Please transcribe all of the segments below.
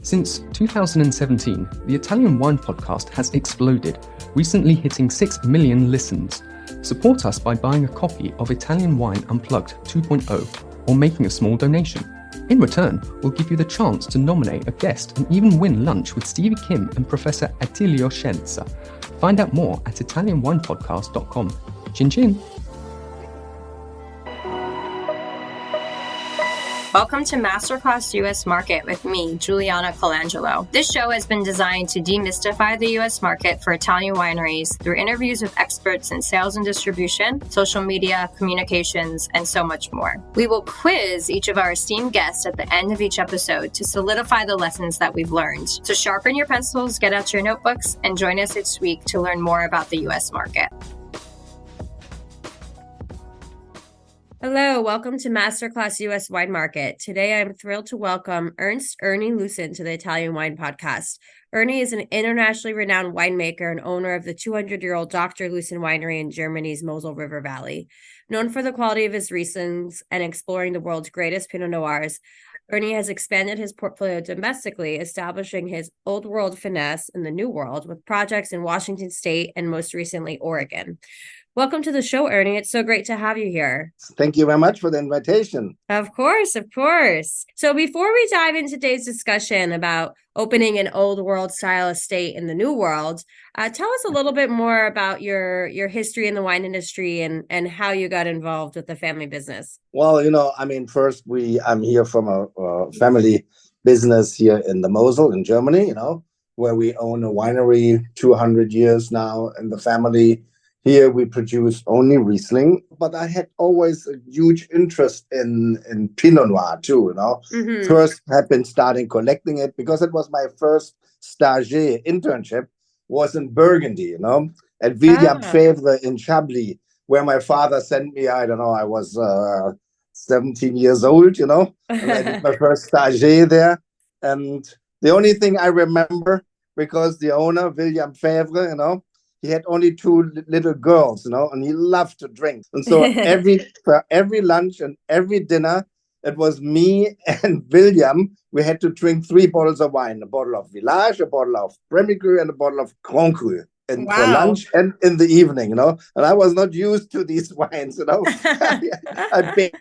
Since 2017, the Italian Wine Podcast has exploded, recently hitting 6 million listens. Support us by buying a copy of Italian Wine Unplugged 2.0 or making a small donation. In return, we'll give you the chance to nominate a guest and even win lunch with Stevie Kim and Professor Attilio Scienza. Find out more at italianwinepodcast.com. Chin chin! Welcome to Masterclass US Market with me, Juliana Colangelo. This show has been designed to demystify the US market for Italian wineries through interviews with experts in sales and distribution, social media, communications, and so much more. We will quiz each of our esteemed guests at the end of each episode to solidify the lessons that we've learned. So sharpen your pencils, get out your notebooks, and join us each week to learn more about the US market. Hello, welcome to Masterclass US Wine Market. Today, I'm thrilled to welcome Erni Loosen to the Italian Wine Podcast. Erni is an internationally renowned winemaker and owner of the 200-year-old Dr. Loosen winery in Germany's Mosel River Valley. Known for the quality of his Rieslings and exploring the world's greatest Pinot Noirs, Erni has expanded his portfolio domestically, establishing his old world finesse in the new world with projects in Washington State and most recently, Oregon. Welcome to the show, Erni. It's so great to have you here. Thank you very much for the invitation. Of course, of course. So before we dive into today's discussion about opening an old world style estate in the new world, tell us a little bit more about your history in the wine industry and how you got involved with the family business. Well, first I'm here from a family business here in the Mosel in Germany, where we own a winery 200 years now in the family. Here we produce only Riesling, but I had always a huge interest in Pinot Noir too, Mm-hmm. First, I've been starting collecting it because it was my first stage internship was in Burgundy, at Willamette Valley in Chablis, where my father sent me, I was 17 years old, and I did my first stage there. And the only thing I remember, because the owner, Willamette Valley, he had only two little girls, and he loved to drink. And so for every lunch and every dinner, it was me and William. We had to drink 3 bottles of wine, a bottle of Village, a bottle of Premier Cru, and a bottle of Grand Cru. And for lunch and in the evening, And I was not used to these wines, I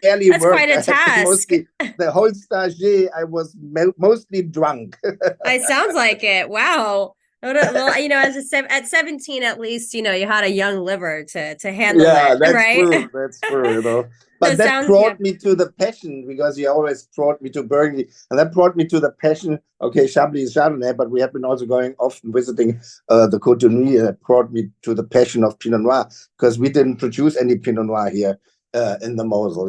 barely That's worked. Quite a task. The whole stage, I was mostly drunk. It sounds like it. Wow. Well, at 17, at least, you had a young liver to handle it, that's right? True. That's true, But that brought me to the passion, because he always brought me to Burgundy, and that brought me to the passion. Okay, Chablis is Chardonnay, but we have been also going often visiting the Côte de Nuit. That brought me to the passion of Pinot Noir, because we didn't produce any Pinot Noir here in the Mosel,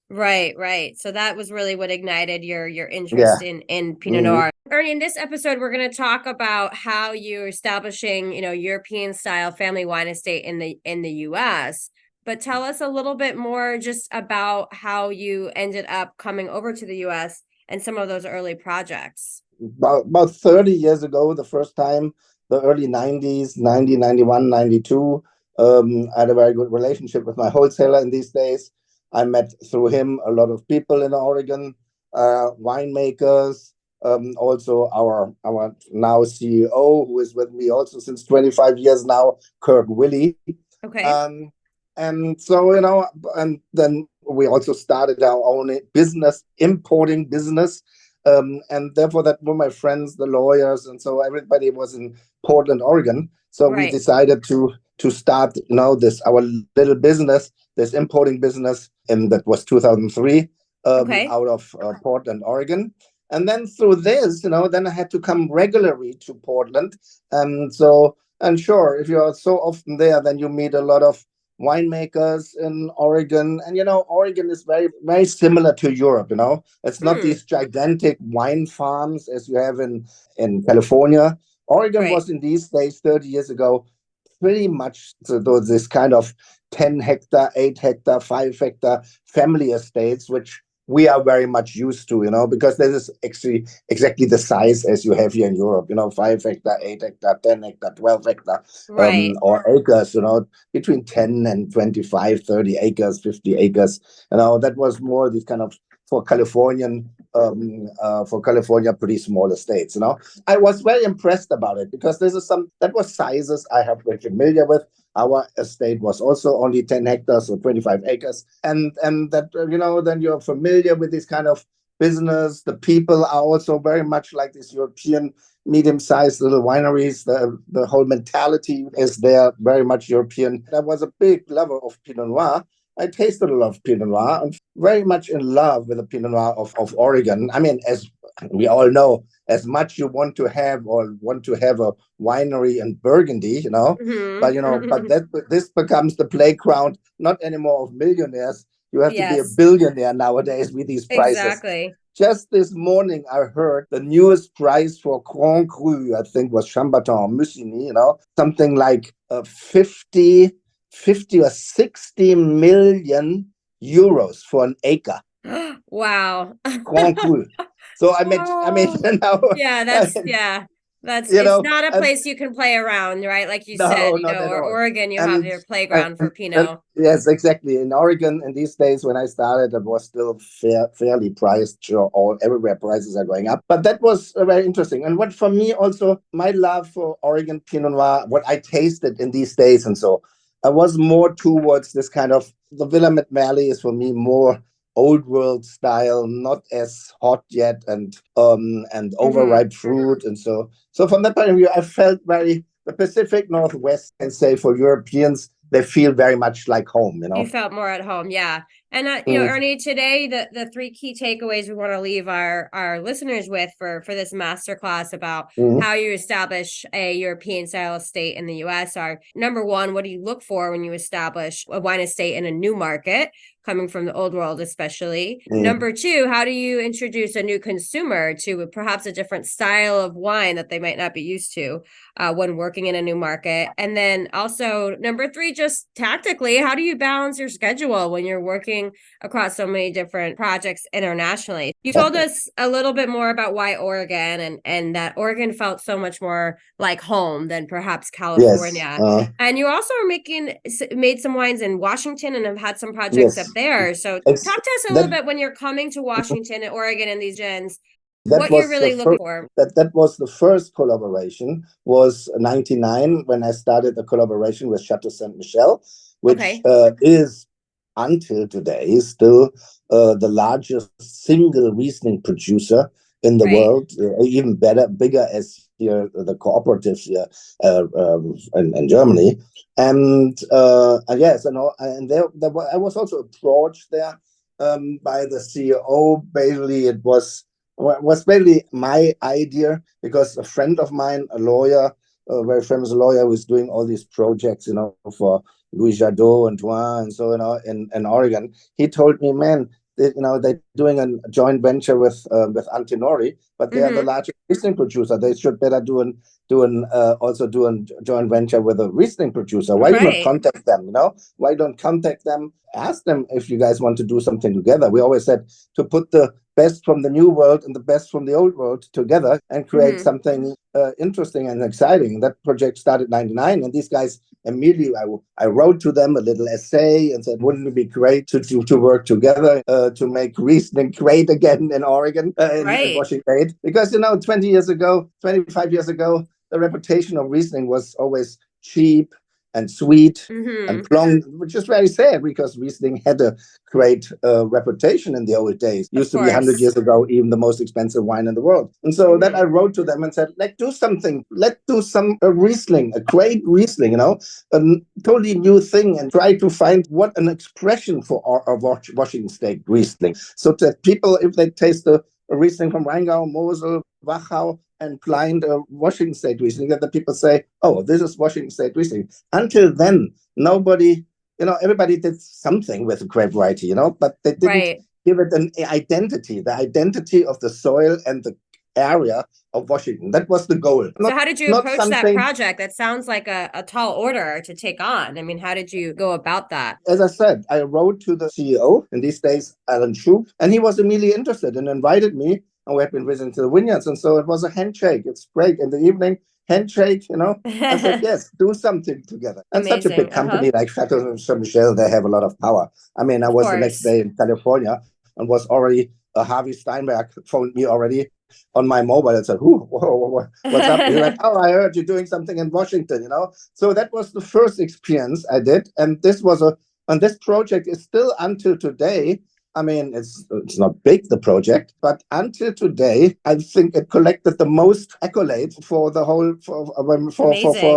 Right. So that was really what ignited your interest in Pinot Noir. Erni, in this episode, we're going to talk about how you're establishing, European style family wine estate in the US. But tell us a little bit more just about how you ended up coming over to the US and some of those early projects. About 30 years ago, the first time, the early 90s, 90, 91, 92, I had a very good relationship with my wholesaler in these days. I met through him a lot of people in Oregon, winemakers, also our now CEO, who is with me also since 25 years now, Kirk Willie. Okay. And so, and then we also started our own business, importing business. And therefore that were my friends, the lawyers. And so everybody was in Portland, Oregon. So we decided to start, our little business, this importing business. And that was 2003 out of Portland, Oregon. And then through this, then I had to come regularly to Portland. And sure, if you're so often there, then you meet a lot of winemakers in Oregon. And, Oregon is very, very similar to Europe, It's not these gigantic wine farms as you have in California. Oregon was in these days, 30 years ago, pretty much this kind of 10 hectare, 8 hectare, 5 hectare family estates, which we are very much used to, because this is actually exactly the size as you have here in Europe, 5 hectare, 8 hectare, 10 hectare, 12 hectare, or acres, between 10 and 25, 30 acres, 50 acres. That was more this kind of for Californian for California, pretty small estates. I was very impressed about it because that was sizes I have been familiar with. Our estate was also only 10 hectares or 25 acres, and that then you're familiar with this kind of business. The people are also very much like this European medium-sized little wineries. The whole mentality is there, very much European. I was a big lover of Pinot Noir. I tasted a lot of Pinot Noir. I'm very much in love with the Pinot Noir of Oregon. I mean, as we all know, as much you want to have a winery in Burgundy, but this becomes the playground, not anymore of millionaires. You have to be a billionaire nowadays with these prices. Exactly. Just this morning, I heard the newest price for Grand Cru, I think was Chambertin or Musigny, something like 50 or 60 million euros for an acre. Wow. Grand Cru. So I mean, it's not a place you can play around, right? Like you said, or Oregon, you have your playground for Pinot. Yes, exactly. In Oregon, in these days, when I started, it was still fairly priced. Sure, everywhere prices are going up. But that was very interesting. And what for me also, my love for Oregon Pinot Noir, what I tasted in these days, and so I was more towards this kind of, the Willamette Valley is for me more old world style, not as hot yet, and overripe fruit. And so from that point of view, I felt the Pacific Northwest, and say for Europeans, they feel very much like home. You felt more at home. Yeah. And, Erni, today, the three key takeaways we want to leave our listeners with for this masterclass about how you establish a European style estate in the U.S. are, number one, what do you look for when you establish a wine estate in a new market, coming from the old world, especially? Number two, how do you introduce a new consumer to perhaps a different style of wine that they might not be used to when working in a new market? And then also, number three, just tactically, how do you balance your schedule when you're working across so many different projects internationally? You told us a little bit more about why Oregon, and that Oregon felt so much more like home than perhaps California. Yes. And you also are made some wines in Washington and have had some projects up there. So talk to us a little bit when you're coming to Washington and Oregon and these gens, what you're really looking for. That was the first collaboration, was 1999, when I started a collaboration with Chateau Saint Michel, which is until today still the largest single Riesling producer in the world, even bigger as here the cooperatives here in Germany. And yes, and there I was also approached there by the CEO. Basically, it was basically my idea, because a friend of mine, a lawyer, a very famous lawyer, who's doing all these projects, for Louis Jadot and Drouin, and so in Oregon. He told me, man, they're doing a joint venture with Antinori, but they are the largest Riesling producer. They should better do a joint venture with a Riesling producer. Why do you not contact them? Why don't contact them? Ask them if you guys want to do something together. We always said to put the best from the new world and the best from the old world together and create something interesting and exciting. That project started in 1999, and these guys immediately, I wrote to them a little essay and said, wouldn't it be great to work together to make Riesling great again in Oregon, in Washington State? Because 25 years ago, the reputation of Riesling was always cheap and sweet and blonde, which is very sad, because Riesling had a great reputation in the old days. Used to be 100 years ago even the most expensive wine in the world. And so then I wrote to them and said, let's do something. Let's do some Riesling, a great Riesling, a totally new thing, and try to find what an expression for our Washington State Riesling. So that people, if they taste a Riesling from Rheingau, Mosel, Wachau, and blind Washington State Riesling, that the people say, oh, this is Washington State Riesling. Until then, nobody, everybody did something with the grape variety, but they didn't give it an identity, the identity of the soil and the area of Washington. That was the goal. So how did you approach that project? That sounds like a tall order to take on. I mean, how did you go about that? As I said, I wrote to the CEO, in these days, Alan Schub, and he was immediately interested and invited me. And we have been visiting the vineyards. And so it was a handshake. It's great. In the evening, handshake, I said, yes, do something together. And such a big company like Chateau Saint Michel, they have a lot of power. I mean, I was the next day in California and was already Harvey Steinberg phoned me already on my mobile and said, what's up? He's like, oh, I heard you're doing something in Washington, So that was the first experience I did. And this project is still until today. I mean, it's not big, the project, but until today, I think it collected the most accolades for the whole for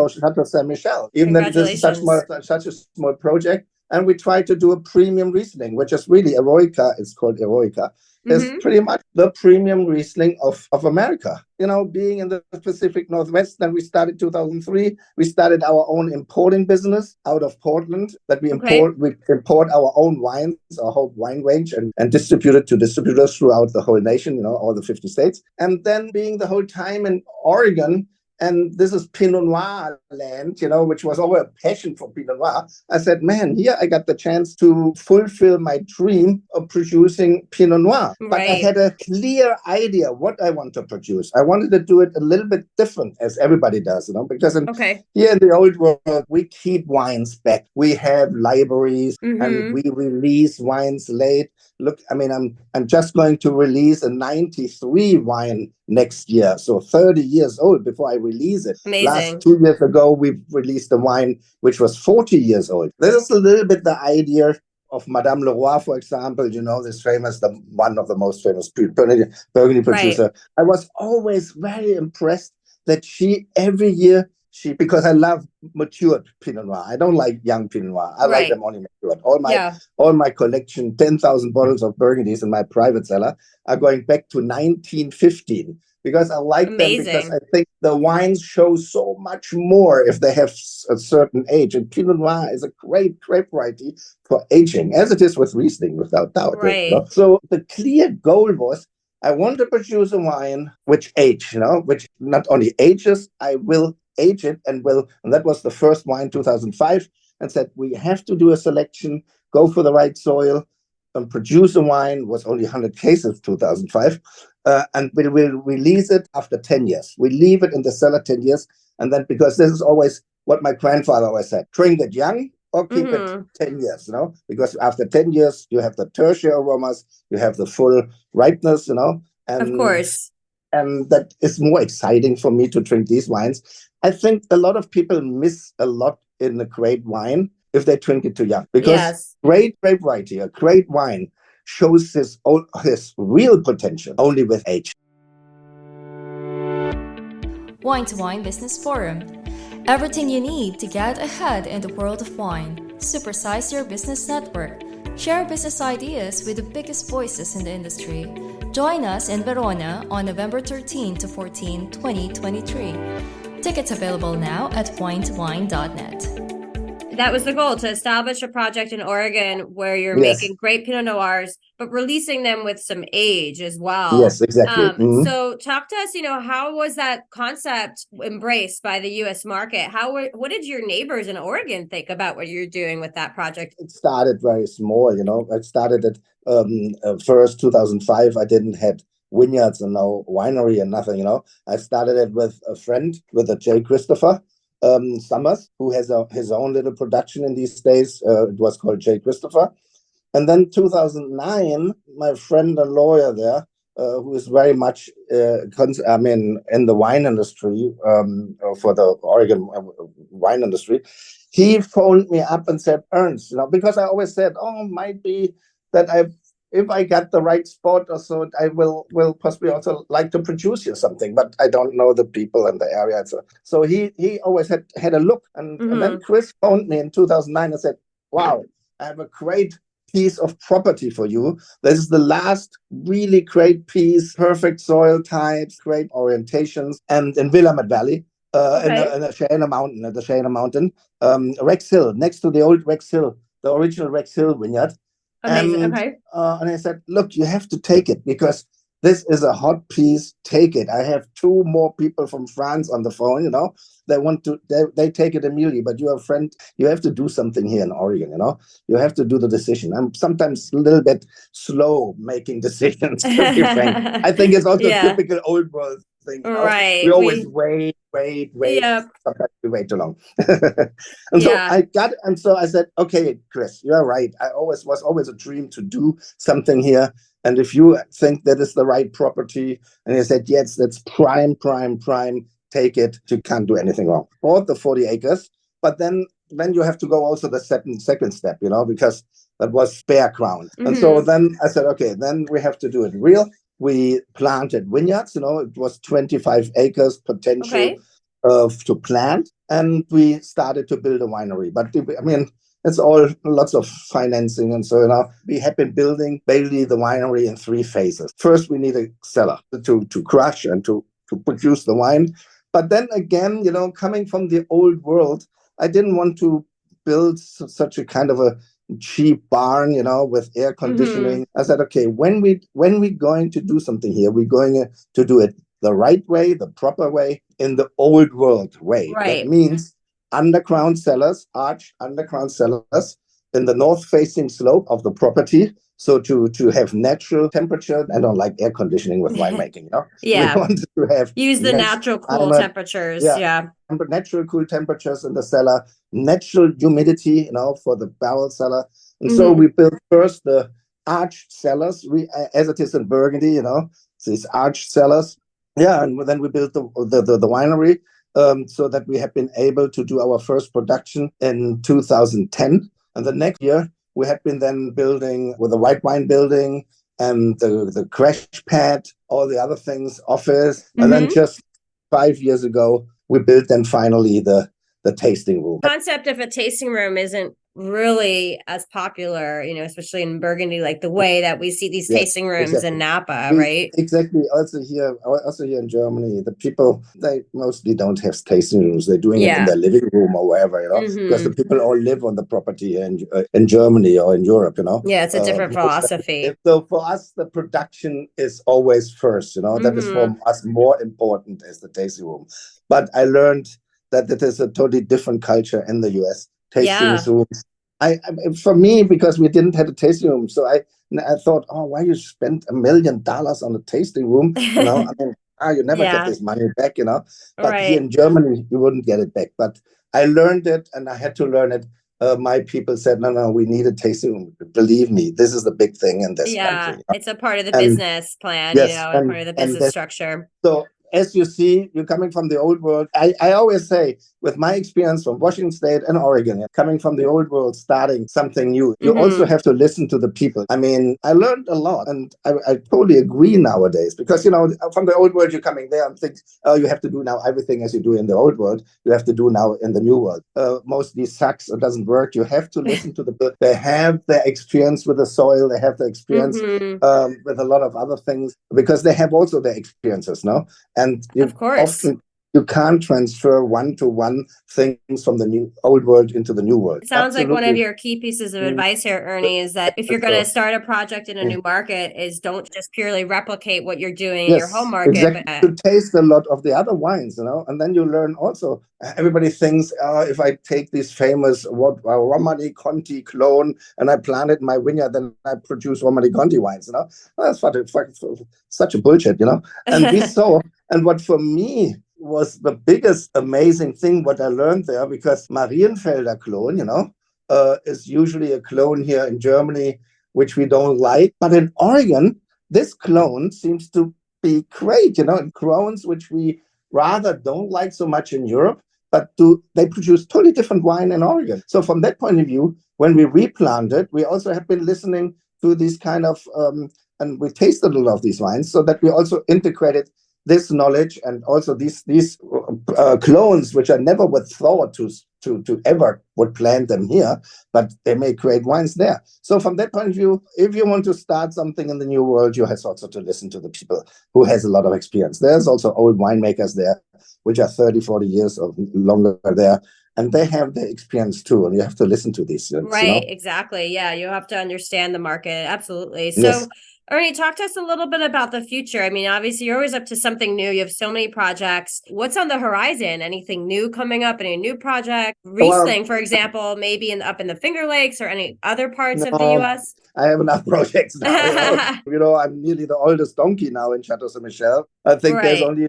Chateau Saint Michel. Even though this is such a small project, and we try to do a premium Riesling, which is really Eroica. It's called Eroica. Is pretty much the premium Riesling of America. Being in the Pacific Northwest, then we started 2003. We started our own importing business out of Portland, that we import our own wines, our whole wine range, and distribute it to distributors throughout the whole nation, all the 50 states. And then being the whole time in Oregon, and this is Pinot Noir land, which was always a passion for Pinot Noir. I said, man, here I got the chance to fulfill my dream of producing Pinot Noir. Right. But I had a clear idea what I want to produce. I wanted to do it a little bit different, as everybody does, because here in the old world, we keep wines back. We have libraries and we release wines late. Look, I mean, I'm just going to release a 93 wine next year, so 30 years old before I release it. Amazing. Last 2 years ago, we released a wine which was 40 years old. This is a little bit the idea of Madame Leroy, for example, this famous, one of the most famous Burgundy producer. Right. I was always very impressed that she, every year, because I love matured Pinot Noir. I don't like young Pinot Noir. I like them only matured. All my collection, 10,000 bottles of Burgundies in my private cellar are going back to 1915 because I like them, because I think the wines show so much more if they have a certain age. And Pinot Noir is a great grape variety for aging, as it is with Riesling, without doubt. Right. So the clear goal was, I want to produce a wine which which not only ages, I will age it and that was the first wine 2005, and said we have to do a selection, go for the right soil, and produce a wine. Was only 100 cases 2005, and we will release it after 10 years. We leave it in the cellar 10 years, and then, because this is always what my grandfather always said, drink it young or keep it 10 years, because after 10 years you have the tertiary aromas, you have the full ripeness, and of course. And that is more exciting for me to drink these wines. I think a lot of people miss a lot in a great wine if they drink it too young. Because great grape variety, a great wine, shows his real potential only with age. Wine to Wine Business Forum. Everything you need to get ahead in the world of wine. Supersize your business network. Share business ideas with the biggest voices in the industry. Join us in Verona on November 13 to 14, 2023. Tickets available now at winetowine.net. That was the goal, to establish a project in Oregon where you're making great Pinot Noirs, but releasing them with some age as well. Yes, exactly. So talk to us, how was that concept embraced by the U.S. market? What did your neighbors in Oregon think about what you're doing with that project? It started very small, I started at first 2005. I didn't have vineyards and no winery and nothing, I started it with a friend, with a J. Christopher Summers, who has his own little production in these days. It was called J. Christopher. And then 2009, my friend and lawyer there, who is very much in the wine industry, for the Oregon wine industry, he phoned me up and said, Ernst, because I always said, might be that if I got the right spot or so, I will possibly also like to produce here something, but I don't know the people in the area. So he always had a look. And then Chris phoned me in 2009 and said, wow, I have a great piece of property for you. This is the last really great piece, perfect soil types, great orientations, and in Willamette Valley, in the Cheyenne Mountain, Rex Hill, next to the old Rex Hill, the original Rex Hill vineyard. Amazing. And I said, look, you have to take it because this is a hot piece. Take it. I have 2 more people from France on the phone, they take it immediately, but you're a friend. You have to do something here in Oregon, you have to do the decision. I'm sometimes a little bit slow making decisions, to be frank. I think it's also typical old world thing. Right. We always wait. Yep. Sometimes we wait too long. Yeah. So I said, okay, Chris, you're right. Was always a dream to do something here. And if you think that is the right property, and he said, yes, that's prime, take it. You can't do anything wrong. Bought the 40 acres, but then you have to go also the second step, because that was bare ground. Mm-hmm. And so then I said, okay, then we have to do it real. We planted vineyards, it was 25 acres potential to plant. And we started to build a winery. But I mean, it's all lots of financing. And so, we have been building basically the winery in 3 phases. First, we need a cellar to crush and to produce the wine. But then again, coming from the old world, I didn't want to build such a kind of a cheap barn, with air conditioning. Mm-hmm. I said, okay, when we're going to do something here, we're going to do it the right way, the proper way, in the old world way. Right. That means underground cellars, arched underground cellars in the north-facing slope of the property. So to have natural temperature. I don't like air conditioning with winemaking. Yeah. We want to use the natural cool temperatures. Yeah. Natural cool temperatures in the cellar, natural humidity, for the barrel cellar. And so we built first the arched cellars, as it is in Burgundy, these arched cellars. Yeah, and then we built the winery, so that we have been able to do our first production in 2010. And the next year, we had been then building with the white wine building and the crash pad, all the other things, office. Mm-hmm. And then just 5 years ago, we built then finally the tasting room. The concept of a tasting room isn't really as popular, especially in Burgundy, like the way that we see these tasting rooms in Napa, right? Exactly. Also here in Germany, the people, they mostly don't have tasting rooms. They're doing it in their living room or wherever, because the people all live on the property in Germany or in Europe, Yeah, it's a different philosophy. So for us, the production is always first, that is for us more important as the tasting room. But I learned that it is a totally different culture in the US. Tasting rooms. For me, because we didn't have a tasting room, so I thought, why you spend $1 million on a tasting room? I mean, you never get this money back, But here in Germany, you wouldn't get it back. But I learned it, and I had to learn it. My people said, no, we need a tasting room. Believe me, this is the big thing in this country. It's a part of the business plan, and part of the business structure. So as you see, you're coming from the old world. I always say, with my experience from Washington State and Oregon, coming from the old world, starting something new, you also have to listen to the people. I mean, I learned a lot, and I totally agree nowadays, because, from the old world, you're coming there and think, you have to do now everything as you do in the old world, you have to do now in the new world. Mostly sucks, it doesn't work. You have to listen to the people. They have their experience with the soil, they have the experience with a lot of other things, because they have also their experiences, no? And of course, often you can't transfer one-to-one things from the old world into the new world. It sounds like one of your key pieces of advice here, Ernie, is that if you're going to start a project in a new market, is don't just purely replicate what you're doing in your home market. Exactly. To taste a lot of the other wines, and then you learn also. Everybody thinks, if I take this famous Romanée Conti clone and I plant it in my vineyard, then I produce Romanée Conti wines. That's such a bullshit, And we saw, and what for me was the biggest amazing thing what I learned there, because Marienfelder clone, is usually a clone here in Germany, which we don't like. But in Oregon, this clone seems to be great, clones which we rather don't like so much in Europe, but they produce totally different wine in Oregon. So from that point of view, when we replanted, we also have been listening to these kind of, and we tasted a lot of these wines, so that we also integrated this knowledge and also these clones, which I never would thought to ever would plant them here, but they make great wines there. So from that point of view, if you want to start something in the new world, you have also to listen to the people who has a lot of experience. There's also old winemakers there, which are 30, 40 years or longer there. And they have the experience too, and you have to listen to these. Right, exactly. Yeah, you have to understand the market. Absolutely. So, Ernie, talk to us a little bit about the future. I mean, obviously, you're always up to something new. You have so many projects. What's on the horizon? Anything new coming up? Any new project? Riesling, for example, maybe up in the Finger Lakes or any other parts of the U.S.? I have enough projects now. I'm nearly the oldest donkey now in Chateau Saint Michel. I think there's only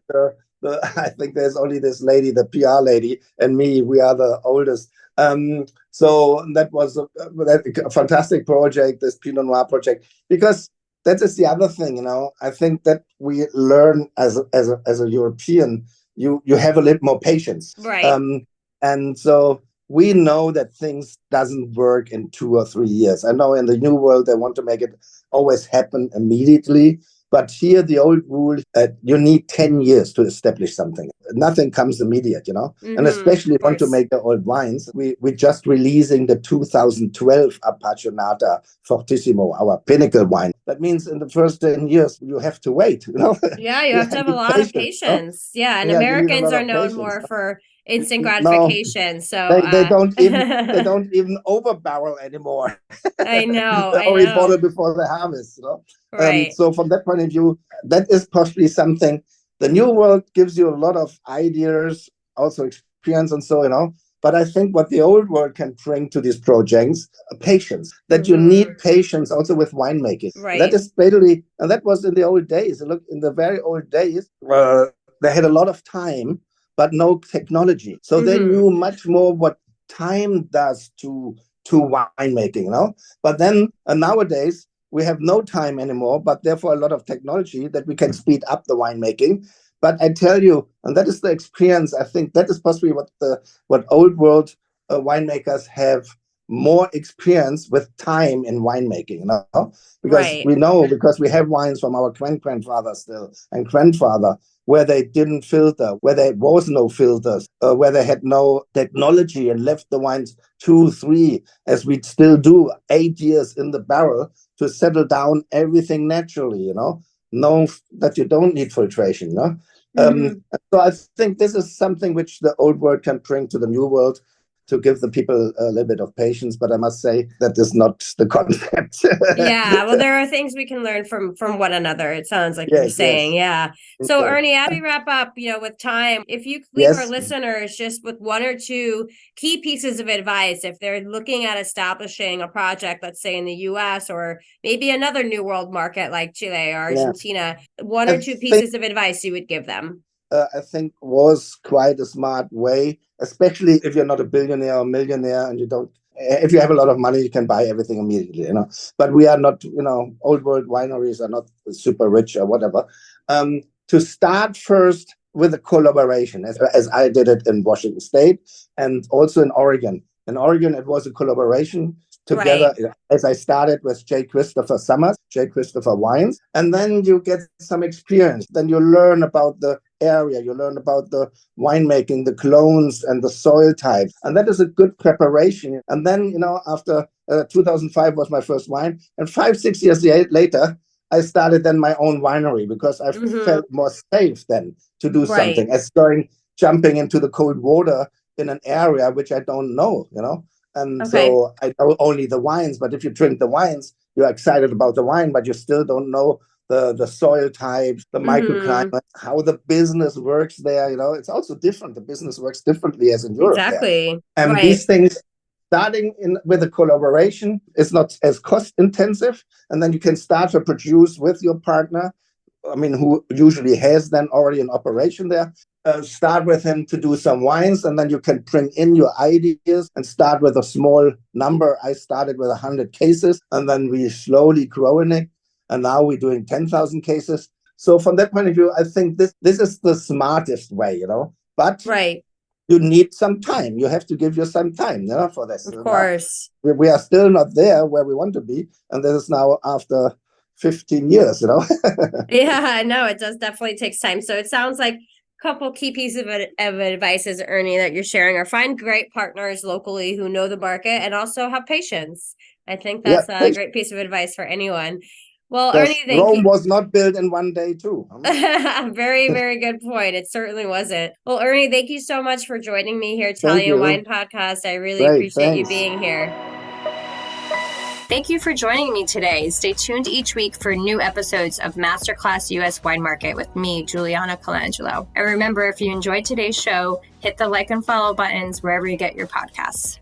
I think there's only this lady, the PR lady, and me. We are the oldest. So that was a fantastic project, this Pinot Noir project, because that is the other thing. I think that we learn as a European, you have a little more patience, right? And so we know that things doesn't work in 2 or 3 years. I know in the new world they want to make it always happen immediately. But here, the old rule, you need 10 years to establish something. Nothing comes immediate, Mm-hmm, and especially want to make the old wines. We're just releasing the 2012 Appassionata Fortissimo, our pinnacle wine. That means in the first 10 years, you have to wait, Yeah, you have to have a lot of patience. Yeah, and Americans are known more for instant gratification. So they don't even overbarrel anymore. I know. They already bought it before the harvest, Right. So from that point of view, that is possibly something. The new world gives you a lot of ideas, also experience, and so. But I think what the old world can bring to these projects, patience. That you need patience also with winemaking. Right. That is basically, and that was in the old days. Look, in the very old days, they had a lot of time, but no technology. So they knew much more what time does to winemaking, But then nowadays, we have no time anymore, but therefore a lot of technology that we can speed up the winemaking. But I tell you, and that is the experience, I think that is possibly what old world winemakers have more experience with time in winemaking, because we know, because we have wines from our grandfather still and grandfather, where they didn't filter, where there was no filters, where they had no technology and left the wines 2, 3, as we still do, 8 years in the barrel to settle down everything naturally, know that you don't need filtration. So I think this is something which the old world can bring to the new world, to give the people a little bit of patience. But I must say that is not the concept. Yeah, well, there are things we can learn from one another. It sounds like you're saying. Yeah. So Erni, as we wrap up, with time, if you could leave our listeners just with 1 or 2 key pieces of advice, if they're looking at establishing a project, let's say in the US or maybe another new world market like Chile or Argentina, 1 or 2 pieces of advice you would give them. I think was quite a smart way, especially if you're not a billionaire or millionaire and you don't. If you have a lot of money, you can buy everything immediately, But we are not, old world wineries are not super rich or whatever. To start first with a collaboration, as I did it in Washington State and also in Oregon. In Oregon, it was a collaboration together, as I started with J. Christopher Summers, J. Christopher Wines, and then you get some experience. Then you learn about the area, you learn about the winemaking, the clones and the soil types, and that is a good preparation. And then, after 2005 was my first wine, and 5-6 years later, I started then my own winery, because I felt more safe then to do something as jumping into the cold water in an area which I don't know, And so I know only the wines, but if you drink the wines, you're excited about the wine, but you still don't know the soil types, the microclimate, how the business works there. It's also different. The business works differently as in Europe. Exactly. There. And these things, starting with a collaboration, is not as cost intensive. And then you can start to produce with your partner, who usually has then already an operation there. Start with him to do some wines, and then you can bring in your ideas and start with a small number. I started with 100 cases, and then we slowly growing it, and now we're doing 10,000 cases. So from that point of view, I think this is the smartest way, But you need some time. You have to give yourself some time, for this. Of course. We are still not there where we want to be, and this is now after 15 years, Yeah, no, it does definitely takes time. So it sounds like couple key pieces of advice, Erni, that you're sharing are find great partners locally who know the market and also have patience. I think that's a great piece of advice for anyone. Well, Erni, thank Rome you. was not built in one day too. Very, very good point. It certainly wasn't. Well, Erni, thank you so much for joining me here, Italian Wine Podcast. I really appreciate you being here. Thank you for joining me today. Stay tuned each week for new episodes of Masterclass US Wine Market with me, Juliana Colangelo. And remember, if you enjoyed today's show, hit the like and follow buttons wherever you get your podcasts.